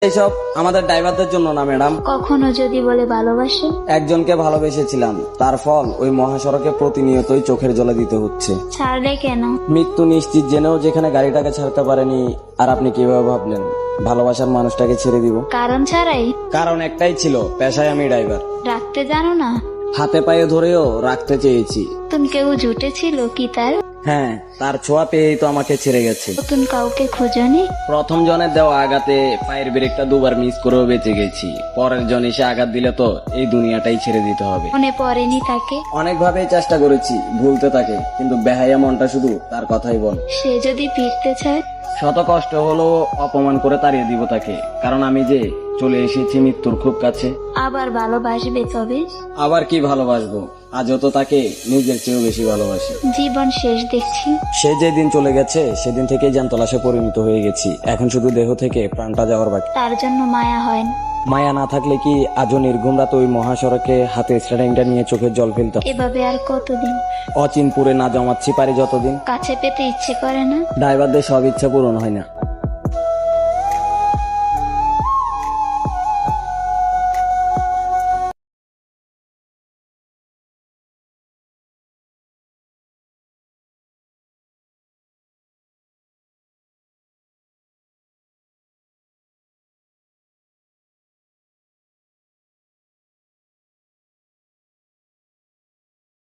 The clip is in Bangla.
এইসব আমাদের ড্রাইভারদের জন্য না ম্যাডাম। কখনো যদি বলে ভালোবাসে, একজনকে ভালোবেসেছিলাম, তার ফল ওই মহাসড়কে প্রতিনিয়তই চোখের জলে দিতে হচ্ছে। ছাড়লে কেন? মৃত্যু নিশ্চিত জেনেও যেখানে গাড়িটাকে ছাড়তে পারেনি। আর আপনি কিভাবে ভাবলেন ভালোবাসার মানুষটাকে ছেড়ে দিব? কারণ ছাড়াই? কারণ একটাই ছিল, পেশায় আমি ড্রাইভার। রাখতে জানো না? হাতে পায়ে ধরেও রাখতে চেয়েছি। নতুন কেউ জুটেছিল কি তার? হ্যাঁ, তার ছোঁয়া পেয়েই তো আমাকে ছেড়ে গেছে। নতুন কাউকে খুঁজনি? প্রথম জনের দেওয়া আঘাতে পায়ের ব্রেকটা দুবার মিস করেও বেঁচে গেছি। পরের জন এসে আঘাত দিলে তো এই দুনিয়াটাই ছেড়ে দিতে হবে। মনে পড়েনি তাকে? অনেকভাবেই চেষ্টা করেছি ভুলতে তাকে, কিন্তু বেহাইয়া মনটা শুধু তার কথাই বল। সে যদি ফিরতে চায়? শত কষ্ট হলো অপমান করে তাড়িয়ে দিব তাকে, কারণ আমি যে চলে এসেছি মৃত্যুর খুব কাছে। আবার ভালোবাসবে তবে? আবার কি ভালোবাসবো, আজও তো তাকে নিজের চেয়েও বেশি ভালোবাসি। জীবন শেষ দেখছি। সে যেদিন চলে গেছে সেদিন থেকেই জ্যান্ত-লাশে পরিণত হয়ে গেছি। এখন শুধু দেহ থেকে প্রাণটা যাওয়ার বাকি। তার জন্য মায়া হয় না? মায়া না থাকলে কি আজও নির্ঘুম রাত ওই মহাসড়কে হাতে স্ট্যান্ডটা নিয়ে চোখের জল ফেলতাম? এভাবে আর কতদিন? অচিনপুরে না জমাচ্ছি পারি যতদিন। কাছে পেতে ইচ্ছে করে না? ড্রাইভারদের সব ইচ্ছা পূরণ হয় না।